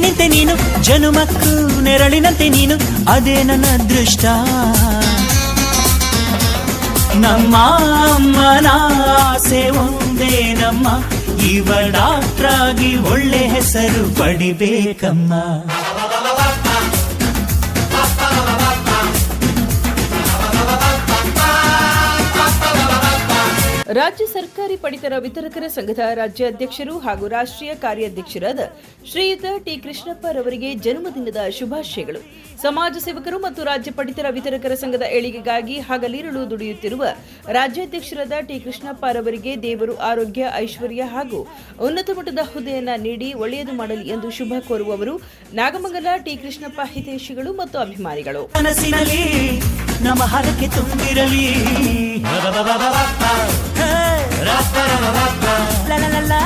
ನಿಂತೆ ನೀನು, ಜನುಮಕ್ಕೂ ನೆರಳಿನಂತೆ ನೀನು, ಅದೇ ನನ್ನ ಅದೃಷ್ಟ. ನಮ್ಮ ಅಮ್ಮನ ಆಸೆ ಒಂದೇ ನಮ್ಮ, ಇವ ಡಾಕ್ಟ್ರಾಗಿ ಒಳ್ಳೆ ಹೆಸರು ಪಡಿಬೇಕಮ್ಮ. ರಾಜ್ಯ ಸರ್ಕಾರಿ ಪಡಿತರ ವಿತರಕರ ಸಂಘದ ರಾಜ್ಯಾಧ್ಯಕ್ಷರು ಹಾಗೂ ರಾಷ್ಟ್ರೀಯ ಕಾರ್ಯಾಧ್ಯಕ್ಷರಾದ ಶ್ರೀಯುತ ಟಿ ಕೃಷ್ಣಪ್ಪರವರಿಗೆ ಜನ್ಮದಿನದ ಶುಭಾಶಯಗಳು. ಸಮಾಜ ಸೇವಕರು ಮತ್ತು ರಾಜ್ಯ ಪಡಿತರ ವಿತರಕರ ಸಂಘದ ಏಳಿಗೆಗಾಗಿ ಹಗಲಿರುಳು ದುಡಿಯುತ್ತಿರುವ ರಾಜ್ಯಾಧ್ಯಕ್ಷರಾದ ಟಿ ಕೃಷ್ಣಪ್ಪರವರಿಗೆ ದೇವರು ಆರೋಗ್ಯ, ಐಶ್ವರ್ಯ ಹಾಗೂ ಉನ್ನತ ಮಟ್ಟದ ಹುದ್ದೆಯನ್ನ ನೀಡಿ ಒಳ್ಳೆಯದು ಮಾಡಲಿ ಎಂದು ಶುಭ ಕೋರುವವರು ನಾಗಮಂಗಲ ಟಿ ಕೃಷ್ಣಪ್ಪ ಹಿತೈಷಿಗಳು ಮತ್ತು ಅಭಿಮಾನಿಗಳು. ನಮ್ಮ ಹರಕೆ ತುಂಬಿರಲಿ. La la la la.